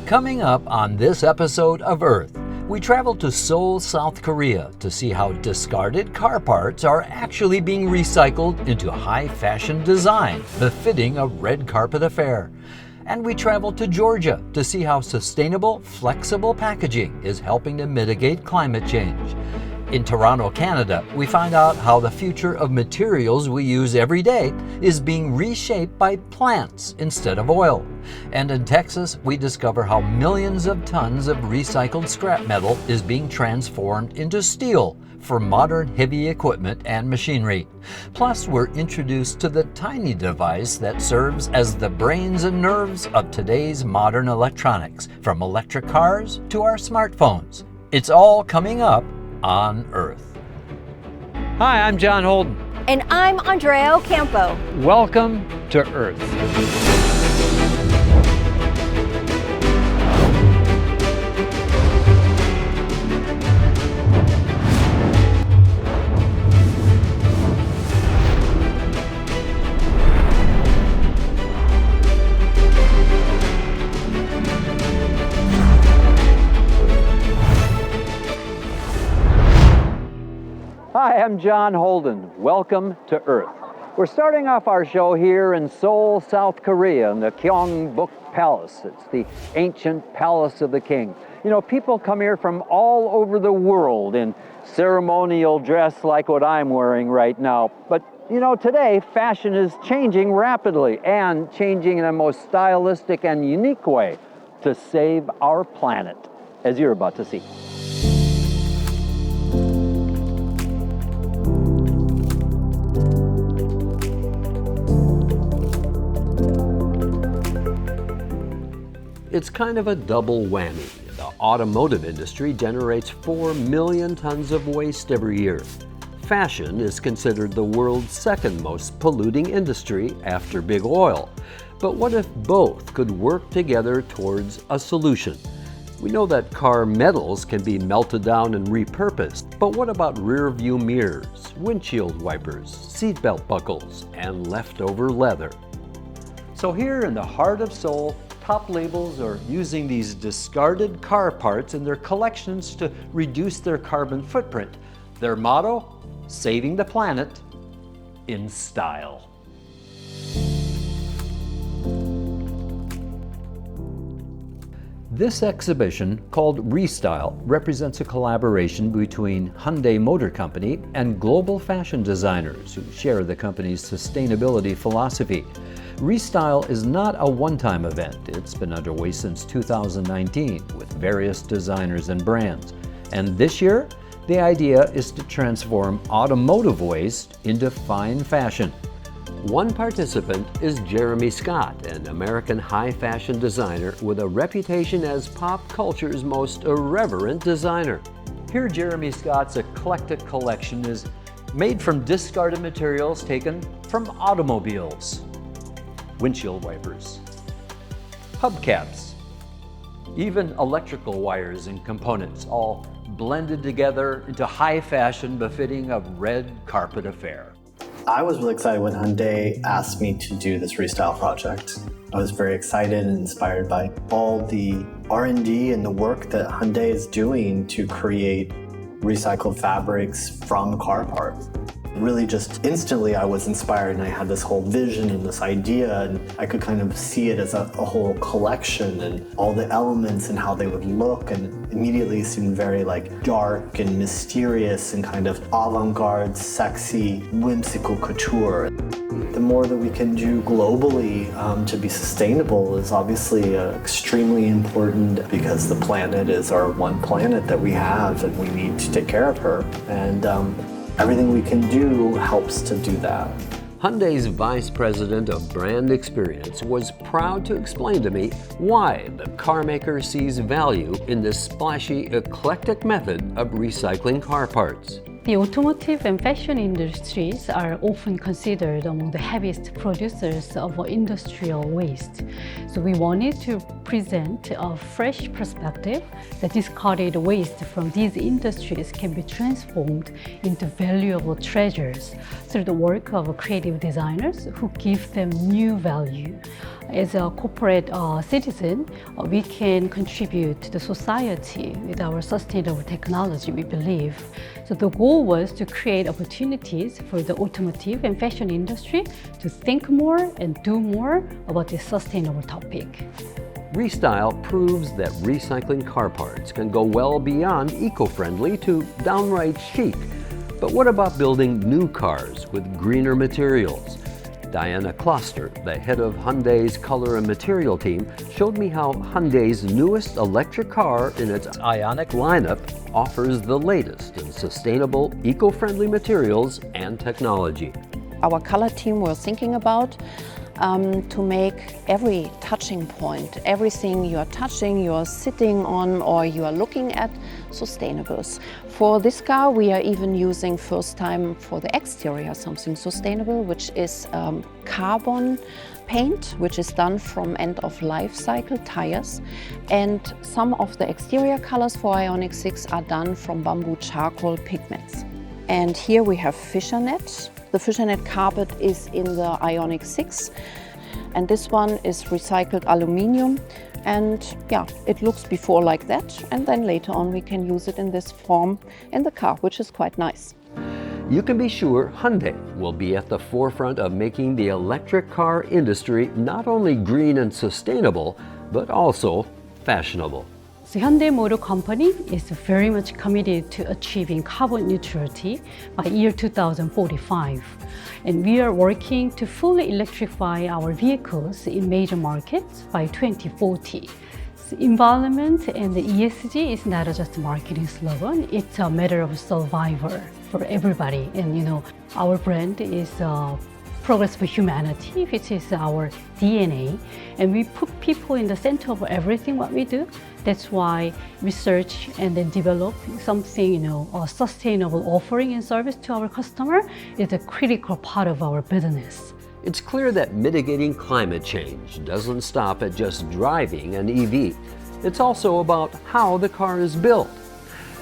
Coming up on this episode of Earth, we travel to Seoul, South Korea to see how discarded car parts are actually being recycled into high fashion design befitting a red carpet affair. And we travel to Georgia to see how sustainable, flexible packaging is helping to mitigate climate change. In Toronto, Canada, we find out how the future of materials we use every day is being reshaped by plants instead of oil. And in Texas, we discover how millions of tons of recycled scrap metal is being transformed into steel for modern heavy equipment and machinery. Plus, we're introduced to the tiny device that serves as the brains and nerves of today's modern electronics, from electric cars to our smartphones. It's all coming up on Earth. Hi, I'm John Holden. And I'm Andrea Ocampo. Welcome to Earth. Hi, I'm John Holden. Welcome to Earth. We're starting off our show here in Seoul, South Korea, in the Gyeongbok Palace. It's the ancient palace of the king. You know, people come here from all over the world in ceremonial dress like what I'm wearing right now. But, you know, today fashion is changing rapidly and changing in a most stylistic and unique way to save our planet, as you're about to see. It's kind of a double whammy. The automotive industry generates 4 million tons of waste every year. Fashion is considered the world's second most polluting industry after big oil. But what if both could work together towards a solution? We know that car metals can be melted down and repurposed, but what about rear view mirrors, windshield wipers, seatbelt buckles, and leftover leather? So here in the heart of Seoul, top labels are using these discarded car parts in their collections to reduce their carbon footprint. Their motto, saving the planet in style. This exhibition, called Restyle, represents a collaboration between Hyundai Motor Company and global fashion designers who share the company's sustainability philosophy. Restyle is not a one-time event. It's been underway since 2019 with various designers and brands. And this year, the idea is to transform automotive waste into fine fashion. One participant is Jeremy Scott, an American high fashion designer with a reputation as pop culture's most irreverent designer. Here, Jeremy Scott's eclectic collection is made from discarded materials taken from automobiles. Windshield wipers, hubcaps, even electrical wires and components, all blended together into high fashion befitting a red carpet affair. I was really excited when Hyundai asked me to do this Restyle project. I was very excited and inspired by all the R&D and the work that Hyundai is doing to create recycled fabrics from car parts. Really just instantly I was inspired, and I had this whole vision and this idea, and I could kind of see it as a whole collection and all the elements and how they would look, and immediately seemed very like dark and mysterious and kind of avant-garde, sexy, whimsical couture. The more that we can do globally to be sustainable is obviously extremely important, because the planet is our one planet that we have and we need to take care of her. And everything we can do helps to do that. Hyundai's Vice President of Brand Experience was proud to explain to me why the carmaker sees value in this splashy, eclectic method of recycling car parts. The automotive and fashion industries are often considered among the heaviest producers of industrial waste. So we wanted to present a fresh perspective that discarded waste from these industries can be transformed into valuable treasures through the work of creative designers who give them new value. As a corporate citizen, we can contribute to the society with our sustainable technology, we believe. So the goal was to create opportunities for the automotive and fashion industry to think more and do more about this sustainable topic. Restyle proves that recycling car parts can go well beyond eco-friendly to downright chic. But what about building new cars with greener materials? Diana Kloster, the head of Hyundai's color and material team, showed me how Hyundai's newest electric car in its Ioniq lineup offers the latest in sustainable, eco-friendly materials and technology. Our color team was thinking about to make every touching point, everything you are touching, you are sitting on, or you are looking at, sustainables. For this car, we are even using first time for the exterior something sustainable, which is carbon paint, which is done from end of life cycle tires. And some of the exterior colors for Ioniq 6 are done from bamboo charcoal pigments. And here we have fishernet. The fishernet carpet is in the Ioniq 6, and this one is recycled aluminium. And yeah, it looks before like that, and then later on we can use it in this form in the car, which is quite nice. You can be sure Hyundai will be at the forefront of making the electric car industry not only green and sustainable, but also fashionable. The Hyundai Motor Company is very much committed to achieving carbon neutrality by year 2045. And we are working to fully electrify our vehicles in major markets by 2040. The environment and the ESG is not just a marketing slogan, it's a matter of survival for everybody. And our brand is Progress for Humanity, which is our DNA, and we put people in the center of everything what we do. That's why research and then develop something, a sustainable offering and service to our customer is a critical part of our business. It's clear that mitigating climate change doesn't stop at just driving an EV. It's also about how the car is built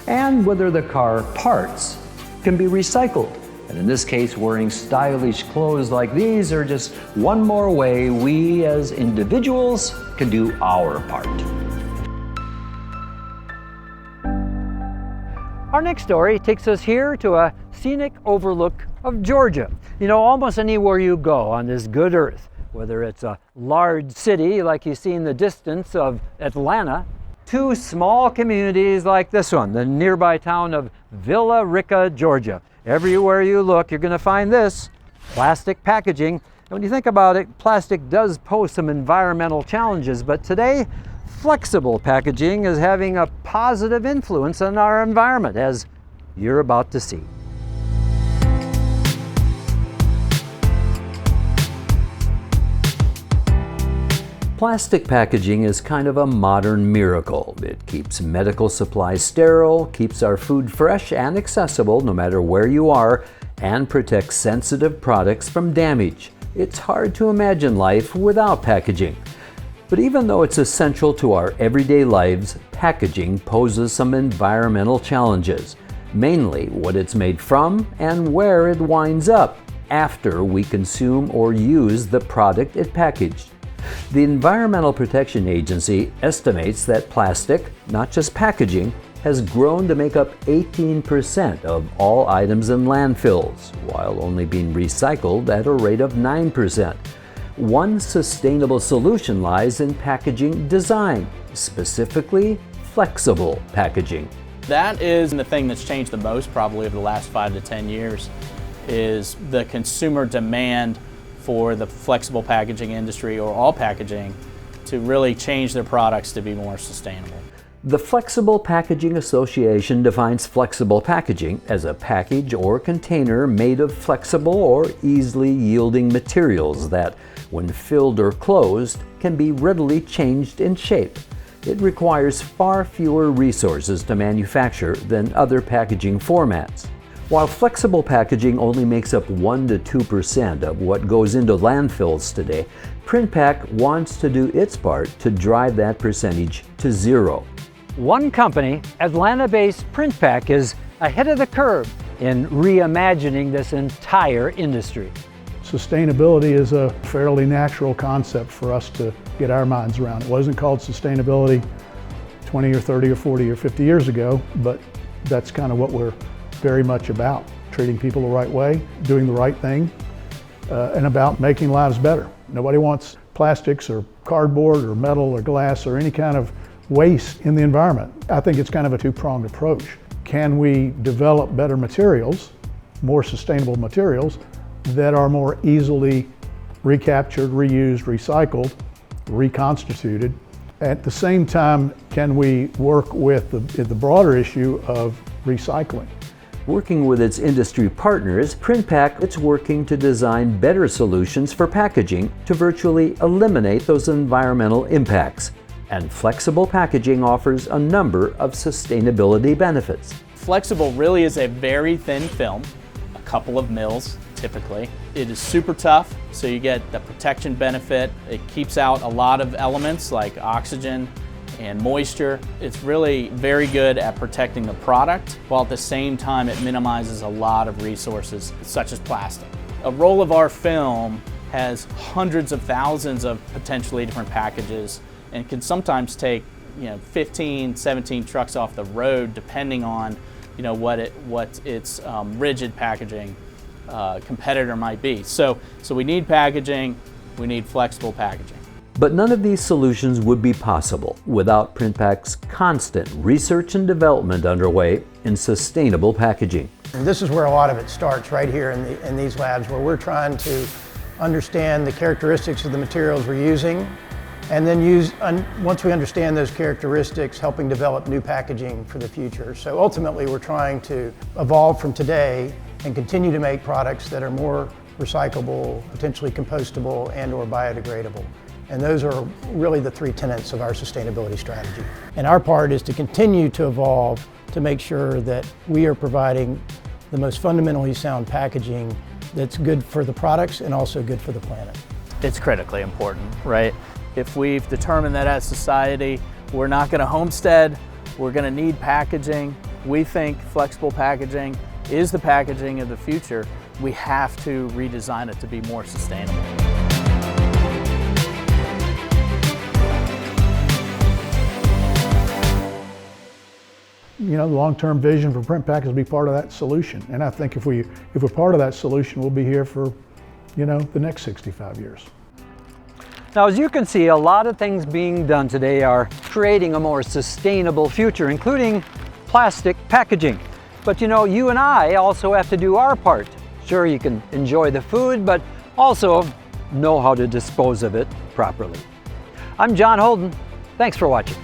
and whether the car parts can be recycled. And in this case, wearing stylish clothes like these are just one more way we as individuals can do our part. Our next story takes us here to a scenic overlook of Georgia. Almost anywhere you go on this good earth, whether it's a large city like you see in the distance of Atlanta, to small communities like this one, the nearby town of Villa Rica, Georgia. Everywhere you look, you're going to find this, plastic packaging. And when you think about it, plastic does pose some environmental challenges, but today, flexible packaging is having a positive influence on our environment, as you're about to see. Plastic packaging is kind of a modern miracle. It keeps medical supplies sterile, keeps our food fresh and accessible no matter where you are, and protects sensitive products from damage. It's hard to imagine life without packaging. But even though it's essential to our everyday lives, packaging poses some environmental challenges, mainly what it's made from and where it winds up after we consume or use the product it packaged. The Environmental Protection Agency estimates that plastic, not just packaging, has grown to make up 18% of all items in landfills, while only being recycled at a rate of 9%. One sustainable solution lies in packaging design, specifically flexible packaging. That is the thing that's changed the most probably over the last 5 to 10 years, is the consumer demand for the flexible packaging industry, or all packaging, to really change their products to be more sustainable. The Flexible Packaging Association defines flexible packaging as a package or container made of flexible or easily yielding materials that, when filled or closed, can be readily changed in shape. It requires far fewer resources to manufacture than other packaging formats. While flexible packaging only makes up 1 to 2% of what goes into landfills today, Printpack wants to do its part to drive that percentage to zero. One company, Atlanta-based Printpack, is ahead of the curve in reimagining this entire industry. Sustainability is a fairly natural concept for us to get our minds around. It wasn't called sustainability 20 or 30 or 40 or 50 years ago, but that's kind of what we're very much about. Treating people the right way, doing the right thing, and about making lives better. Nobody wants plastics or cardboard or metal or glass or any kind of waste in the environment. I think it's kind of a two-pronged approach. Can we develop better materials, more sustainable materials, that are more easily recaptured, reused, recycled, reconstituted? At the same time, can we work with the broader issue of recycling? Working with its industry partners, Printpack is working to design better solutions for packaging to virtually eliminate those environmental impacts. And flexible packaging offers a number of sustainability benefits. Flexible really is a very thin film, a couple of mils typically. It is super tough, so you get the protection benefit. It keeps out a lot of elements like oxygen and moisture. It's really very good at protecting the product, while at the same time it minimizes a lot of resources such as plastic. A roll of our film has hundreds of thousands of potentially different packages and can sometimes take 15, 17 trucks off the road depending on what its rigid packaging competitor might be. So we need packaging, we need flexible packaging. But none of these solutions would be possible without Printpack's constant research and development underway in sustainable packaging. And this is where a lot of it starts, right here in these labs, where we're trying to understand the characteristics of the materials we're using, and then once we understand those characteristics, helping develop new packaging for the future. So ultimately we're trying to evolve from today and continue to make products that are more recyclable, potentially compostable, and or biodegradable. And those are really the three tenets of our sustainability strategy. And our part is to continue to evolve to make sure that we are providing the most fundamentally sound packaging that's good for the products and also good for the planet. It's critically important, right? If we've determined that as society, we're not going to homestead, we're going to need packaging, we think flexible packaging is the packaging of the future, we have to redesign it to be more sustainable. The long-term vision for Printpack is to be part of that solution. And I think if we're part of that solution, we'll be here for, the next 65 years. Now, as you can see, a lot of things being done today are creating a more sustainable future, including plastic packaging. But you and I also have to do our part. Sure, you can enjoy the food, but also know how to dispose of it properly. I'm John Holden. Thanks for watching.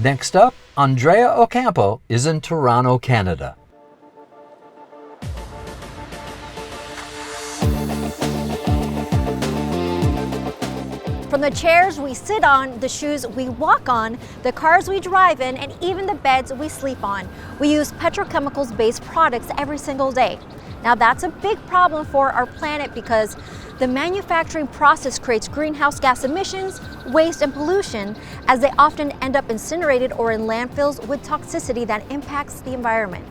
Next up, Andrea Ocampo is in Toronto, Canada. From the chairs we sit on, the shoes we walk on, the cars we drive in, and even the beds we sleep on, we use petrochemicals-based products every single day. Now that's a big problem for our planet because the manufacturing process creates greenhouse gas emissions, waste, and pollution, as they often end up incinerated or in landfills with toxicity that impacts the environment.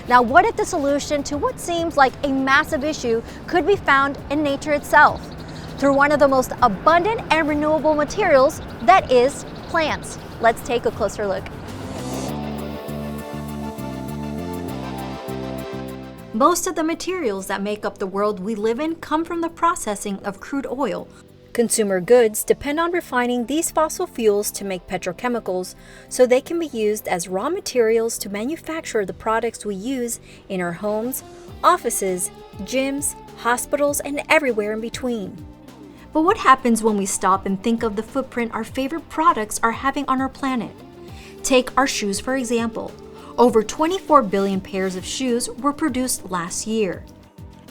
Now, what if the solution to what seems like a massive issue could be found in nature itself, through one of the most abundant and renewable materials, that is plants? Let's take a closer look. Most of the materials that make up the world we live in come from the processing of crude oil. Consumer goods depend on refining these fossil fuels to make petrochemicals, so they can be used as raw materials to manufacture the products we use in our homes, offices, gyms, hospitals, and everywhere in between. But what happens when we stop and think of the footprint our favorite products are having on our planet? Take our shoes, for example. Over 24 billion pairs of shoes were produced last year.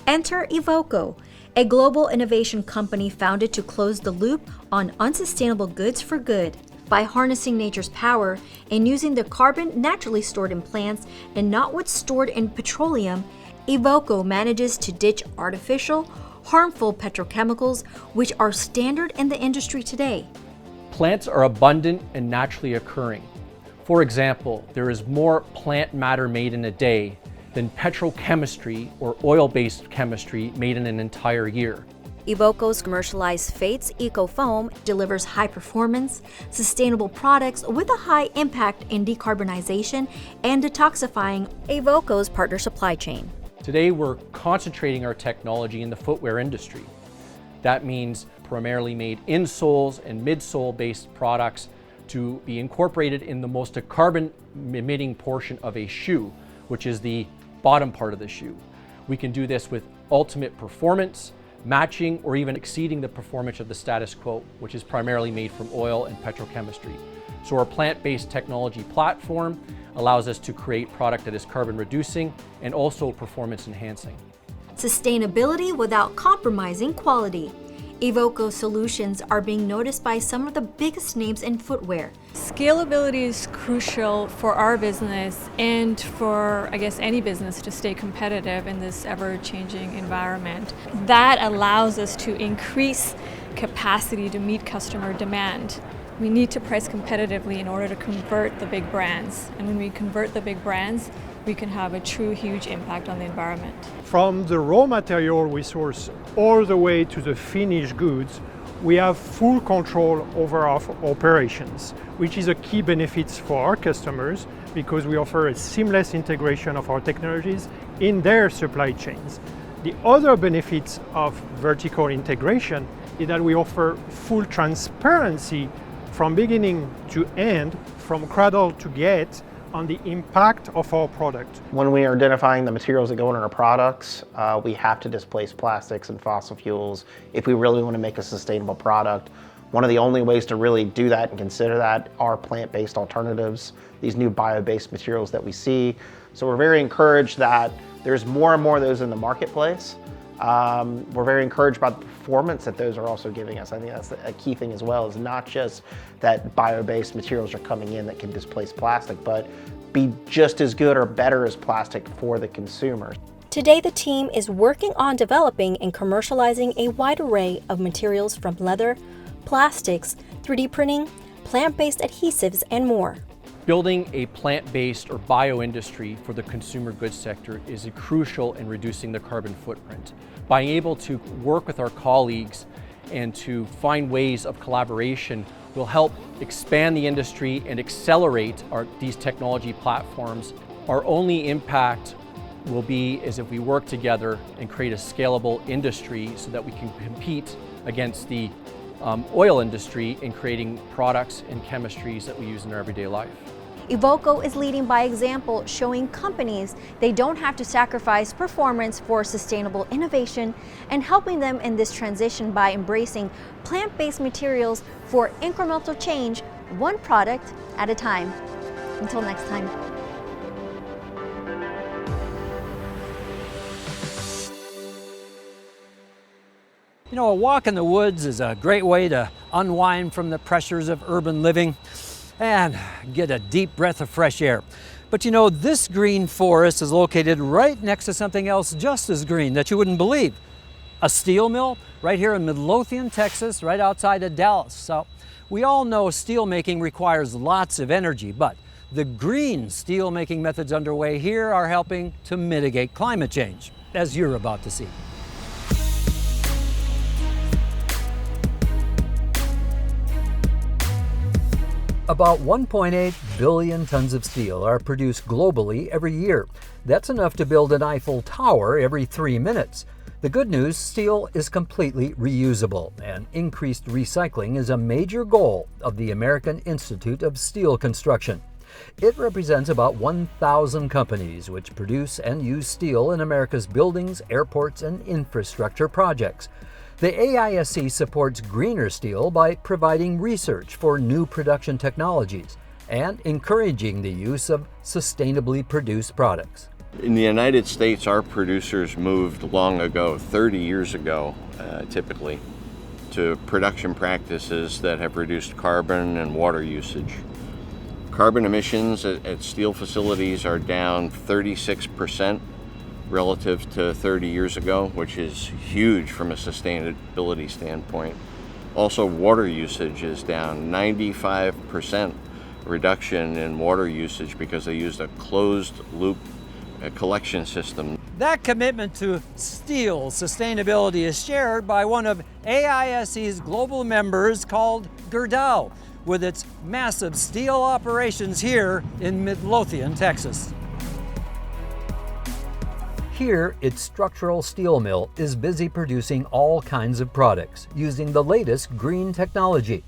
Enter Evoco, a global innovation company founded to close the loop on unsustainable goods for good. By harnessing nature's power and using the carbon naturally stored in plants and not what's stored in petroleum, Evoco manages to ditch artificial, harmful petrochemicals, which are standard in the industry today. Plants are abundant and naturally occurring. For example, there is more plant matter made in a day than petrochemistry or oil-based chemistry made in an entire year. Evoco's commercialized Fates Eco Foam delivers high performance, sustainable products with a high impact in decarbonization and detoxifying Evoco's partner supply chain. Today we're concentrating our technology in the footwear industry. That means primarily made insoles and midsole based products to be incorporated in the most carbon emitting portion of a shoe, which is the bottom part of the shoe. We can do this with ultimate performance, matching or even exceeding the performance of the status quo, which is primarily made from oil and petrochemistry. So our plant-based technology platform allows us to create product that is carbon reducing and also performance enhancing. Sustainability without compromising quality. Evoco solutions are being noticed by some of the biggest names in footwear. Scalability is crucial for our business and for, I guess, any business to stay competitive in this ever-changing environment. That allows us to increase capacity to meet customer demand. We need to price competitively in order to convert the big brands. And when we convert the big brands, we can have a true huge impact on the environment. From the raw material we source all the way to the finished goods, we have full control over our operations, which is a key benefit for our customers because we offer a seamless integration of our technologies in their supply chains. The other benefits of vertical integration is that we offer full transparency from beginning to end, from cradle to gate, on the impact of our product. When we are identifying the materials that go in our products, we have to displace plastics and fossil fuels if we really want to make a sustainable product. One of the only ways to really do that and consider that are plant-based alternatives, these new bio-based materials that we see. So we're very encouraged that there's more and more of those in the marketplace. We're very encouraged by the performance that those are also giving us. I think that's a key thing as well, is not just that bio-based materials are coming in that can displace plastic, but be just as good or better as plastic for the consumer. Today, the team is working on developing and commercializing a wide array of materials from leather, plastics, 3D printing, plant-based adhesives, and more. Building a plant-based or bio industry for the consumer goods sector is crucial in reducing the carbon footprint. Being able to work with our colleagues and to find ways of collaboration will help expand the industry and accelerate these technology platforms. Our only impact will be as if we work together and create a scalable industry so that we can compete against the oil industry in creating products and chemistries that we use in our everyday life. Evoco is leading by example, showing companies they don't have to sacrifice performance for sustainable innovation and helping them in this transition by embracing plant-based materials for incremental change, one product at a time. Until next time. You know, a walk in the woods is a great way to unwind from the pressures of urban living and get a deep breath of fresh air. But you know, this green forest is located right next to something else just as green that you wouldn't believe. A steel mill right here in Midlothian, Texas, right outside of Dallas. So we all know steel making requires lots of energy, but the green steel making methods underway here are helping to mitigate climate change, as you're about to see. About 1.8 billion tons of steel are produced globally every year. That's enough to build an Eiffel Tower every 3 minutes. The good news, steel is completely reusable, and increased recycling is a major goal of the American Institute of Steel Construction. It represents about 1,000 companies which produce and use steel in America's buildings, airports, and infrastructure projects. The AISC supports greener steel by providing research for new production technologies and encouraging the use of sustainably produced products. In the United States, our producers moved long ago, 30 years ago typically, to production practices that have reduced carbon and water usage. Carbon emissions at steel facilities are down 36% relative to 30 years ago, which is huge from a sustainability standpoint. Also, water usage is down 95% reduction in water usage because they used a closed loop collection system. That commitment to steel sustainability is shared by one of AISC's global members called Gerdau, with its massive steel operations here in Midlothian, Texas. Here, its structural steel mill is busy producing all kinds of products using the latest green technology.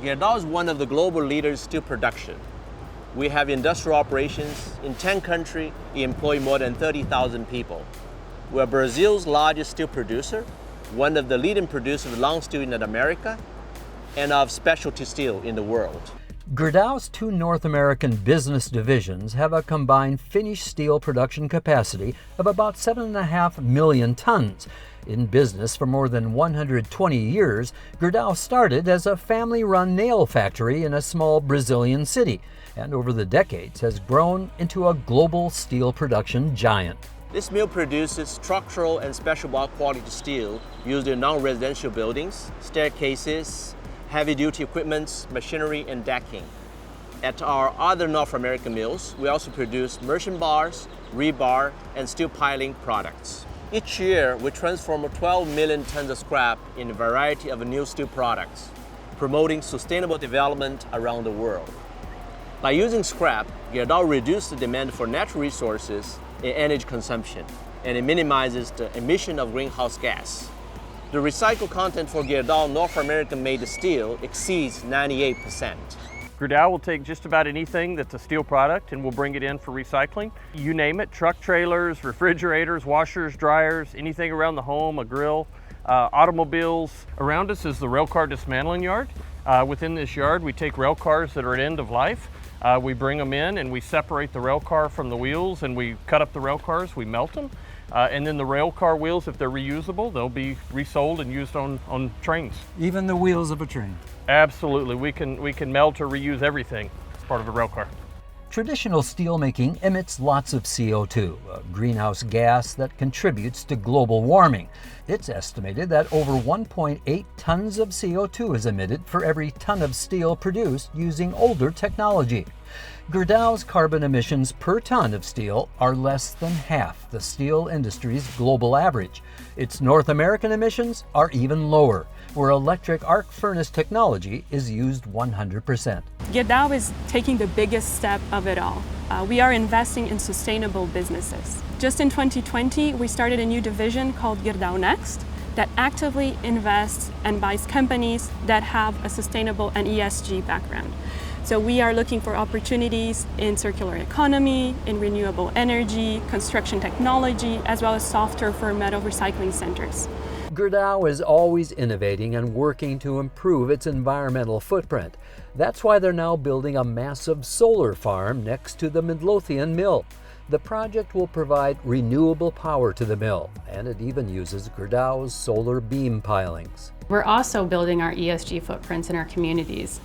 Gerdau is one of the global leaders in steel production. We have industrial operations in 10 countries. We employ more than 30,000 people. We are Brazil's largest steel producer, one of the leading producers of long steel in North America, and of specialty steel in the world. Gerdau's two North American business divisions have a combined finished steel production capacity of about 7.5 million tons. In business for more than 120 years, Gerdau started as a family-run nail factory in a small Brazilian city, and over the decades has grown into a global steel production giant. This mill produces structural and special bulk quality steel used in non-residential buildings, staircases, heavy-duty equipment, machinery, and decking. At our other North American mills, we also produce merchant bars, rebar, and steel piling products. Each year, we transform 12 million tons of scrap in a variety of new steel products, promoting sustainable development around the world. By using scrap, Gerdau reduces the demand for natural resources and energy consumption, and it minimizes the emission of greenhouse gas. The recycled content for Gerdau North American-made steel exceeds 98%. Gerdau will take just about anything that's a steel product and we'll bring it in for recycling. You name it, truck trailers, refrigerators, washers, dryers, anything around the home, a grill, automobiles. Around us is the rail car dismantling yard. Within this yard, we take rail cars that are at end of life. We bring them in and we separate the rail car from the wheels and we cut up the rail cars, we melt them. And then the rail car wheels, if they're reusable, they'll be resold and used on trains. Even the wheels of a train? Absolutely. We can melt or reuse everything as part of a rail car. Traditional steelmaking emits lots of CO2, a greenhouse gas that contributes to global warming. It's estimated that over 1.8 tons of CO2 is emitted for every ton of steel produced using older technology. Gerdau's carbon emissions per ton of steel are less than half the steel industry's global average. Its North American emissions are even lower, where electric arc furnace technology is used 100%. Gerdau is taking the biggest step of it all. We are investing in sustainable businesses. Just in 2020, we started a new division called Gerdau Next that actively invests and buys companies that have a sustainable and ESG background. So we are looking for opportunities in circular economy, in renewable energy, construction technology, as well as software for metal recycling centers. Gerdau is always innovating and working to improve its environmental footprint. That's why they're now building a massive solar farm next to the Midlothian mill. The project will provide renewable power to the mill, and it even uses Gerdau's solar beam pilings. We're also building our ESG footprints in our communities,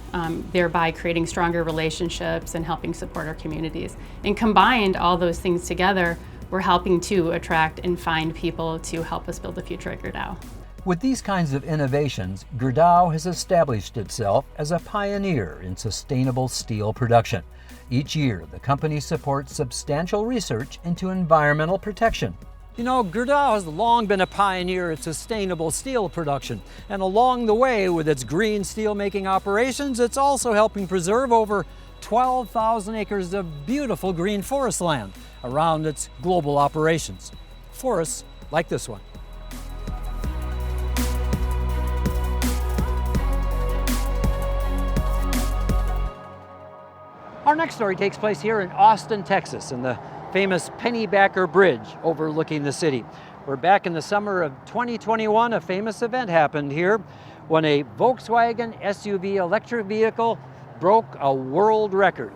thereby creating stronger relationships and helping support our communities. And combined, all those things together, we're helping to attract and find people to help us build the future at Gerdau. With these kinds of innovations, Gerdau has established itself as a pioneer in sustainable steel production. Each year, the company supports substantial research into environmental protection. You know, Gerdau has long been a pioneer in sustainable steel production, and along the way with its green steelmaking operations, it's also helping preserve over 12,000 acres of beautiful green forest land around its global operations. Forests like this one. Our next story takes place here in Austin, Texas, in the famous Pennybacker Bridge overlooking the city. We're back in the summer of 2021. A famous event happened here when a Volkswagen SUV electric vehicle broke a world record.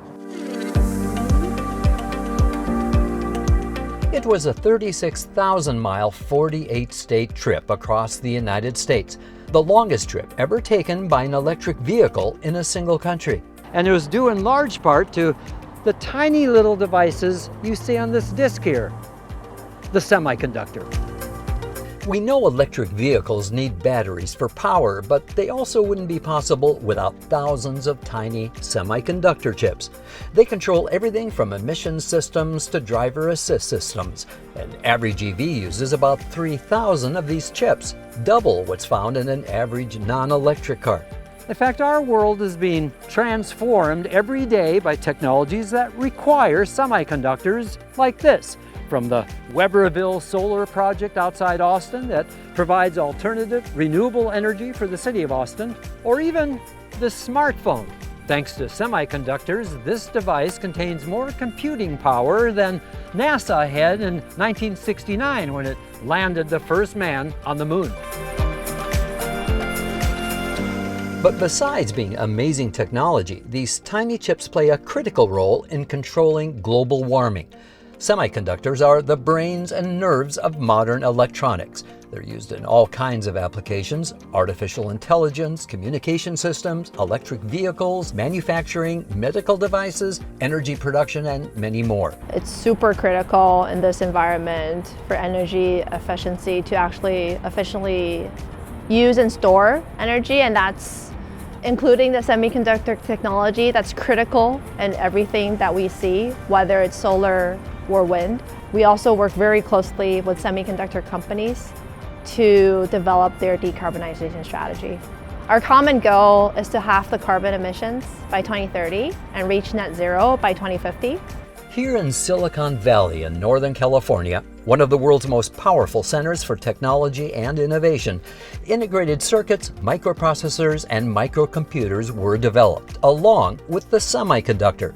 It was a 36,000-mile, 48-state trip across the United States, the longest trip ever taken by an electric vehicle in a single country. And it was due in large part to the tiny little devices you see on this disc here, the semiconductor. We know electric vehicles need batteries for power, but they also wouldn't be possible without thousands of tiny semiconductor chips. They control everything from emission systems to driver assist systems. An average EV uses about 3,000 of these chips, double what's found in an average non-electric car. In fact, our world is being transformed every day by technologies that require semiconductors like this. From the Weberville solar project outside Austin that provides alternative renewable energy for the city of Austin, or even this smartphone. Thanks to semiconductors, this device contains more computing power than NASA had in 1969 when it landed the first man on the moon. But besides being amazing technology, these tiny chips play a critical role in controlling global warming. Semiconductors are the brains and nerves of modern electronics. They're used in all kinds of applications: artificial intelligence, communication systems, electric vehicles, manufacturing, medical devices, energy production, and many more. It's super critical in this environment for energy efficiency to actually efficiently use and store energy, and that's including the semiconductor technology that's critical in everything that we see, whether it's solar or wind. We also work very closely with semiconductor companies to develop their decarbonization strategy. Our common goal is to halve the carbon emissions by 2030 and reach net zero by 2050. Here in Silicon Valley in Northern California, one of the world's most powerful centers for technology and innovation, integrated circuits, microprocessors, and microcomputers were developed, along with the semiconductor.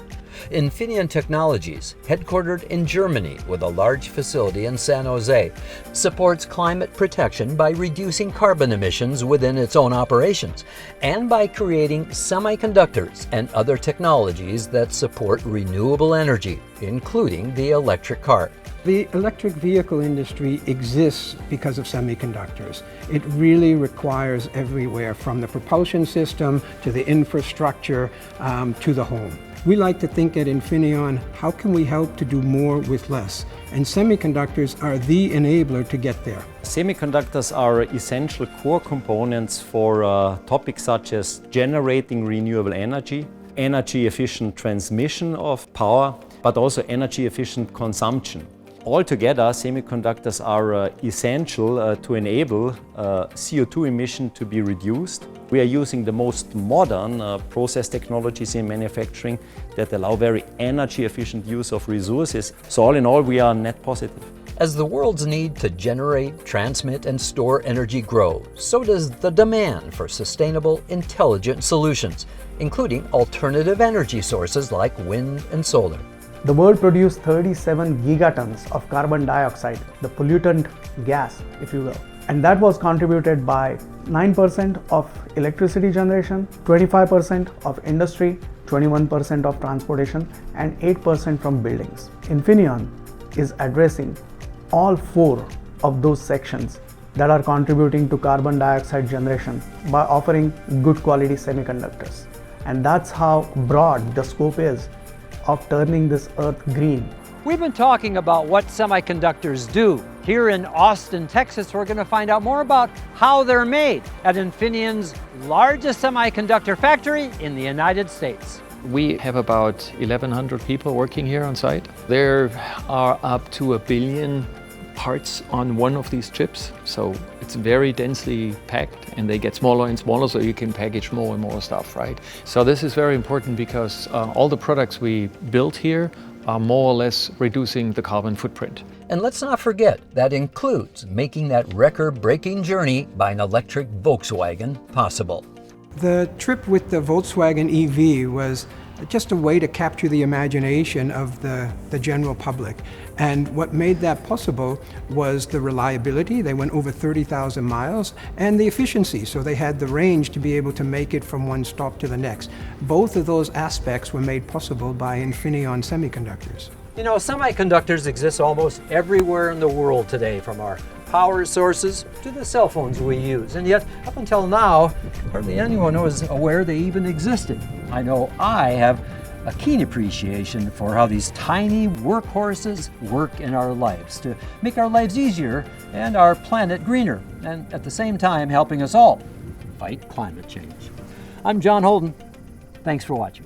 Infineon Technologies, headquartered in Germany with a large facility in San Jose, supports climate protection by reducing carbon emissions within its own operations and by creating semiconductors and other technologies that support renewable energy, including the electric car. The electric vehicle industry exists because of semiconductors. It really requires everywhere from the propulsion system to the infrastructure to the home. We like to think at Infineon, how can we help to do more with less? And semiconductors are the enabler to get there. Semiconductors are essential core components for topics such as generating renewable energy, energy efficient transmission of power, but also energy efficient consumption. Altogether, semiconductors are essential to enable CO2 emission to be reduced. We are using the most modern process technologies in manufacturing that allow very energy efficient use of resources. So all in all, we are net positive. As the world's need to generate, transmit, and store energy grow, so does the demand for sustainable, intelligent solutions, including alternative energy sources like wind and solar. The world produced 37 gigatons of carbon dioxide, the pollutant gas, if you will. And that was contributed by 9% of electricity generation, 25% of industry, 21% of transportation, and 8% from buildings. Infineon is addressing all 4 of those sections that are contributing to carbon dioxide generation by offering good quality semiconductors. And that's how broad the scope is of turning this earth green. We've been talking about what semiconductors do. Here in Austin, Texas, we're going to find out more about how they're made at Infineon's largest semiconductor factory in the United States. We have about 1,100 people working here on site. There are up to 1 billion parts on one of these chips, so it's very densely packed and they get smaller and smaller, so you can package more and more stuff, right? So this is very important because all the products we build here are more or less reducing the carbon footprint. And let's not forget, that includes making that record-breaking journey by an electric Volkswagen possible. The trip with the Volkswagen EV was just a way to capture the imagination of the general public. And what made that possible was the reliability. They went over 30,000 miles, and the efficiency. So they had the range to be able to make it from one stop to the next. Both of those aspects were made possible by Infineon Semiconductors. You know, semiconductors exist almost everywhere in the world today, from our power sources to the cell phones we use. And yet, up until now, hardly anyone was aware they even existed. I know I have a keen appreciation for how these tiny workhorses work in our lives to make our lives easier and our planet greener, and at the same time helping us all fight climate change. I'm John Holden. Thanks for watching.